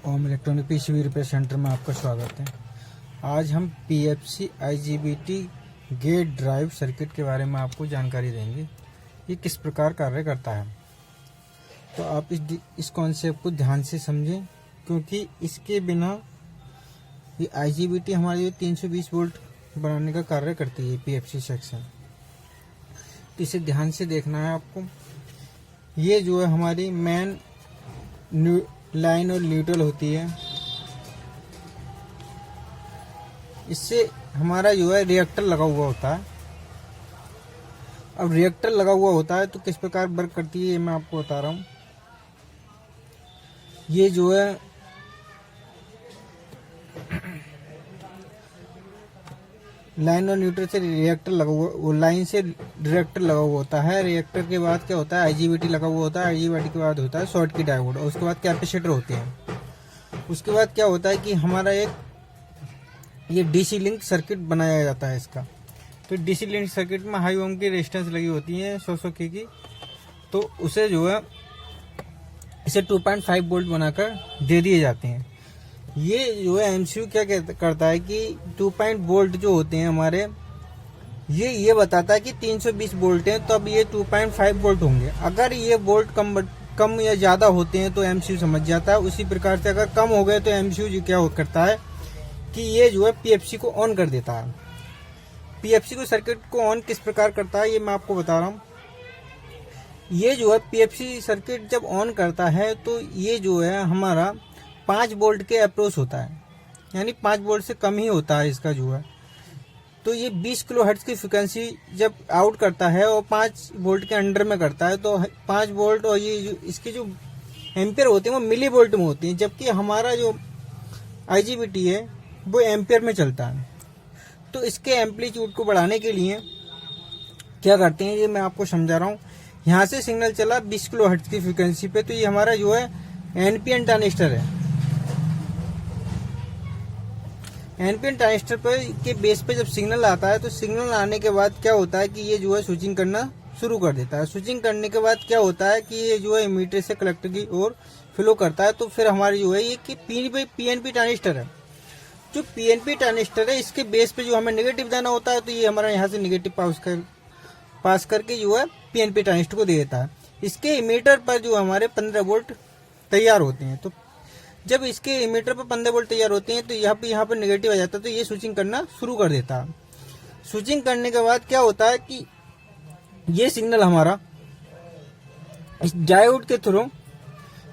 ओम electronic PCB repair centre में आपका स्वागत है। आज हम PFC IGBT gate drive circuit के बारे में आपको जानकारी देंगे। ये किस प्रकार कार्य करता है, तो आप इस कॉन्सेप्ट को ध्यान से समझें, क्योंकि इसके बिना ये आईजीबीटी हमारी 320 वोल्ट बनाने का कार्य करती है पीएफसी सेक्शन। तो इसे ध्यान से देखना है आपको। ये जो है हमारी मेन लाइन और न्यूट्रल होती है। इससे हमारा जो है रिएक्टर लगा हुआ होता है। अब रिएक्टर लगा हुआ होता है तो किस प्रकार वर्क करती है ये मैं आपको बता रहा हूँ। ये जो है लाइन और न्यूट्रल से रिएक्टर लगा हुआ, वो लाइन से रिएक्टर लगा हुआ होता है। रिएक्टर के बाद क्या होता है, आईजीबीटी लगा हुआ होता है। आईजीबीटी के बाद होता है शॉर्ट की डायोड, और उसके बाद कैपेसिटर होते हैं। उसके बाद क्या होता है कि हमारा ये डीसी लिंक सर्किट बनाया जाता है इसका। तो डीसी लिंक सर्किट में हाई ओम की रेजिस्टेंस लगी होती है 100 की। तो उसे जो है इसे 2.5 वोल्ट बनाकर दे दिए जाते हैं। ये जो है एमसीयू क्या करता है कि 2 वोल्ट जो होते हैं हमारे, ये बताता है कि 320 वोल्ट हैं, तो अब ये 2.5 वोल्ट होंगे। अगर ये वोल्ट कम या ज्यादा होते हैं तो एमसीयू समझ जाता है। उसी प्रकार से अगर कम हो गए तो एमसीयू क्या करता है कि ये जो है पीएफसी को ऑन कर देता है। पीएफसी को सर्किट को ऑन किस प्रकार करता है ये मैं आपको बता रहा हूँ। ये जो है पीएफसी सर्किट जब ऑन करता है तो ये जो है हमारा 5 वोल्ट के अप्रोच होता है, यानी 5 वोल्ट से कम ही होता है इसका जो है। तो ये 20 किलो हर्ट्ज की फ्रिक्वेंसी जब आउट करता है और 5 वोल्ट के अंडर में करता है, तो 5 वोल्ट और ये इसके जो एम्पियर होते हैं वो मिली वोल्ट में होते हैं, जबकि हमारा जो आईजीबीटी है वो एम्पियर में चलता है। तो इसके एम्पलीट्यूड को बढ़ाने के लिए क्या करते हैं ये मैं आपको समझा रहा हूँ। यहाँ से सिग्नल चला 20 किलो हर्ट्ज की फ्रिक्वेंसी पे, तो ये हमारा जो है एनपीएन ट्रांजिस्टर है। एनपीएन ट्रांजिस्टर पर के बेस पे जब सिग्नल आता है तो सिग्नल आने के बाद क्या होता है कि ये जो है स्विचिंग करना शुरू कर देता है। स्विचिंग करने के बाद क्या होता है कि ये जो है मीटर से कलेक्टर की ओर फ्लो करता है। तो फिर हमारी जो है ये कि पीएनपी ट्रांजिस्टर है। जो पीएनपी ट्रांजिस्टर है इसके बेस पे जो हमें नेगेटिव देना होता है, तो ये हमारा यहाँ से नेगेटिव पास करके जो है पीएनपी ट्रांजिस्टर को दे देता है। इसके इमीटर पर जो हमारे 15 वोल्ट तैयार होते हैं। तो जब इसके इमीटर पर 15 वोल्ट तैयार होते हैं तो यहाँ पर नेगेटिव आ जाता है, तो ये स्विचिंग करना शुरू कर देता है। स्विचिंग करने के बाद क्या होता है कि ये सिग्नल हमारा इस डायोड के थ्रू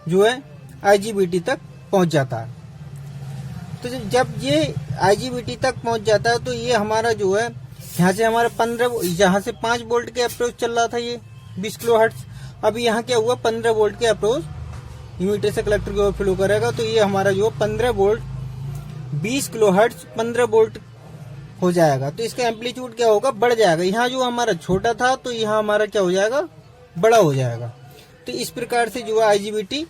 जो है आईजीबीटी तक पहुंच जाता है। तो जब ये आईजीबीटी तक पहुंच जाता है तो ये हमारा जो है यहाँ से हमारा 5 वोल्ट के अप्रोच चल रहा था, ये 20 किलो हर्ट्ज। अभी यहाँ क्या हुआ, 15 वोल्ट के अप्रोच इमीटर से कलेक्टर की ओर फ्लो करेगा। तो ये हमारा जो 15 वोल्ट 20 किलो हर्ट्ज 15 वोल्ट हो जाएगा। तो इसका एम्पलीट्यूड क्या होगा, बढ़ जाएगा। यहाँ जो हमारा छोटा था तो यहाँ हमारा क्या हो जाएगा, बड़ा हो जाएगा। तो इस प्रकार से जो है आईजीबीटी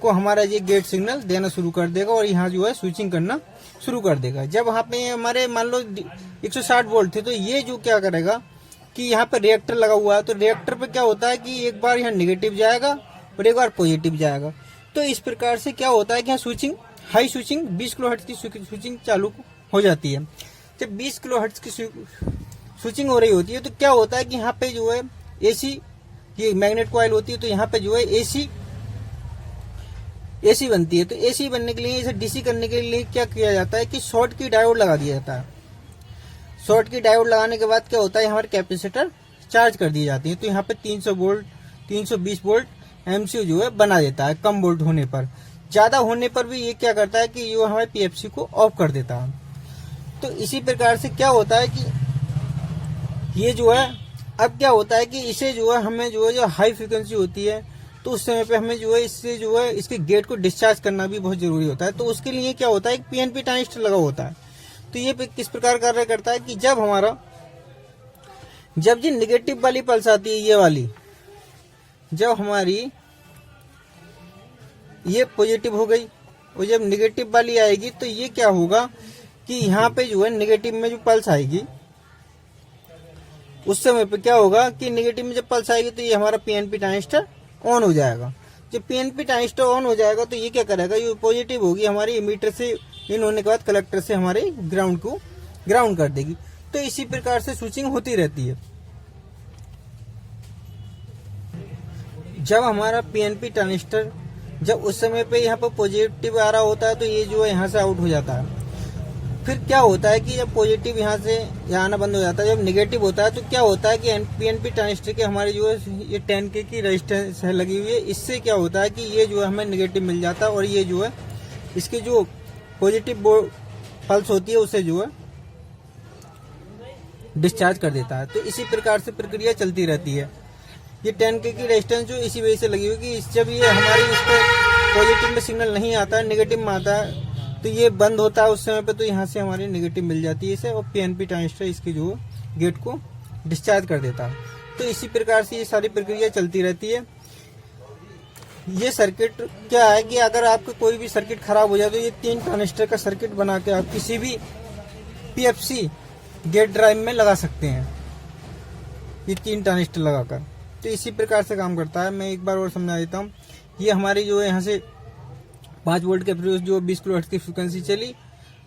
को हमारा ये गेट सिग्नल देना शुरू कर देगा और यहाँ जो है स्विचिंग करना शुरू कर देगा। जब वहाँ पे हमारे मान लो 160 वोल्ट थे, तो ये जो क्या करेगा कि यहाँ पे रिएक्टर लगा हुआ है, तो रिएक्टर पे क्या होता है कि एक बार यहाँ नेगेटिव जाएगा और एक बार पॉजिटिव जाएगा। तो इस प्रकार से क्या होता है कि यहाँ switching high switching 20 kilo hertz की स्विचिंग चालू हो जाती है। जब 20 किलो हर्ट्ज की स्विचिंग हो रही होती है तो क्या होता है कि यहाँ पे जो है एसी, ये मैग्नेट कॉइल होती है, तो यहाँ पे जो है एसी बनती है। तो एसी बनने के लिए, इसे डीसी करने के लिए क्या किया जाता है कि शॉर्ट की डायोड लगा दिया जाता है। शॉर्ट की डायोड लगाने के बाद क्या होता है, हमारे कैपेसिटर चार्ज कर दी जाती है। तो यहाँ पे 300 वोल्ट 320 वोल्ट एमसीयू जो है बना देता है कम वोल्ट होने पर। ज्यादा होने पर भी ये क्या करता है कि ये हमारे पीएफसी को ऑफ कर देता है। तो इसी प्रकार से क्या होता है कि ये जो है, अब क्या होता है कि इसे जो है हमें जो हाई फ्रिक्वेंसी होती है, तो उस समय पे हमें जो है इससे जो है इसके गेट को डिस्चार्ज करना भी बहुत जरूरी होता है। तो उसके लिए क्या होता है, एक पीएनपी ट्रांजिस्टर लगा होता है। तो ये किस प्रकार कार्य करता है कि जब ये नेगेटिव वाली पल्स आती है, ये वाली, जब हमारी ये पॉजिटिव हो गई और जब नेगेटिव वाली आएगी, तो ये क्या होगा कि यहाँ पे जो है नेगेटिव में जो पल्स आएगी, उस समय पे क्या होगा कि नेगेटिव में जब पल्स आएगी तो ये हमारा पीएनपी ट्रांजिस्टर ऑन हो जाएगा। जब पीएनपी ट्रांजिस्टर ऑन हो जाएगा तो ये क्या करेगा, ये पॉजिटिव होगी हमारी इमीटर से इन होने के बाद कलेक्टर से हमारे ग्राउंड को ग्राउंड कर देगी। तो इसी प्रकार से स्विचिंग होती रहती है। जब हमारा पीएनपी ट्रांजिस्टर जब उस समय पे यहाँ पर पॉजिटिव आ रहा होता है तो ये जो है यहाँ से आउट हो जाता है। फिर क्या होता है कि जब पॉजिटिव यहाँ से यहाँ आना बंद हो जाता है, जब नेगेटिव होता है तो क्या होता है कि पीएनपी ट्रांजिस्टर के हमारे जो है ये 10K की रेजिस्टेंस है लगी हुई है, इससे क्या होता है कि ये जो है हमें नेगेटिव मिल जाता है और ये जो है इसकी जो पॉजिटिव पल्स होती है उसे जो है डिस्चार्ज कर देता है। तो इसी प्रकार से प्रक्रिया चलती रहती है। ये 10K की रेजिस्टेंस जो इसी वजह से लगी हुई कि जब ये हमारी इस पर पॉजिटिव में सिग्नल नहीं आता है, नेगेटिव में आता है तो ये बंद होता है उस समय पे, तो यहाँ से हमारी नेगेटिव मिल जाती है इसे और पीएनपी ट्रांजिस्टर इसकी जो गेट को डिस्चार्ज कर देता है। तो इसी प्रकार से ये सारी प्रक्रिया चलती रहती है। ये सर्किट क्या है कि अगर आपका कोई भी सर्किट खराब हो जाए तो ये 3 ट्रांजिस्टर का सर्किट बना के आप किसी भी पीएफसी गेट ड्राइव में लगा सकते हैं, ये 3 ट्रांजिस्टर लगाकर। तो इसी प्रकार से काम करता है। मैं एक बार और समझा देता हूँ। ये हमारी जो है यहाँ से 5 वोल्ट के अप्रोच जो 20 किलोहर्ट्ज की फ्रिक्वेंसी चली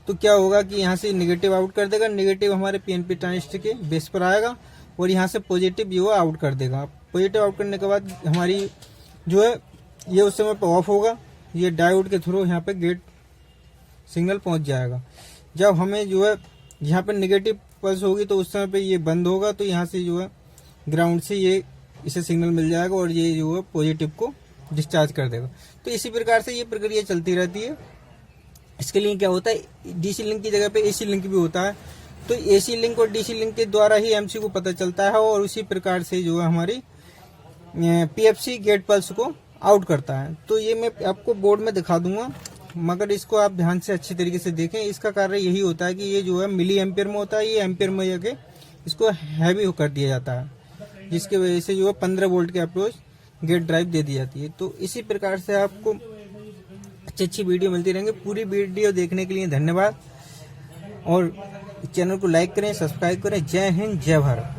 तो क्या होगा कि यहाँ से नेगेटिव आउट कर देगा, नेगेटिव हमारे पीएनपी ट्रांजिस्टर के बेस पर आएगा और यहाँ से पॉजिटिव जो है आउट कर देगा। पॉजिटिव आउट करने के बाद हमारी जो है ये उस समय पर ऑफ होगा, ये डायोड के थ्रू यहाँ पे गेट सिग्नल पहुँच जाएगा। जब हमें जो है यहाँ पर नेगेटिव पल्स होगी तो उस समय पे ये बंद होगा, तो यहाँ से जो है ग्राउंड से ये इसे सिग्नल मिल जाएगा और ये जो है पॉजिटिव को डिस्चार्ज कर देगा। तो इसी प्रकार से ये प्रक्रिया चलती रहती है। इसके लिए क्या होता है, डीसी लिंक की जगह पे एसी लिंक भी होता है। तो एसी लिंक और डीसी लिंक के द्वारा ही एमसी को पता चलता है और उसी प्रकार से जो है हमारी पीएफसी गेट पल्स को आउट करता है। तो ये मैं आपको बोर्ड में दिखा दूंगा, मगर इसको आप ध्यान से अच्छी तरीके से देखें। इसका कार्य यही होता है कि ये जो है मिली एम्पियर में होता है, ये एम्पियर में जाके इसको हैवी कर दिया जाता है, जिसकी वजह से जो है 15 वोल्ट के अप्रोच गेट ड्राइव दे दी जाती है। तो इसी प्रकार से आपको अच्छी वीडियो मिलती रहेंगे। पूरी वीडियो देखने के लिए धन्यवाद और चैनल को लाइक करें, सब्सक्राइब करें। जय हिंद, जय भारत।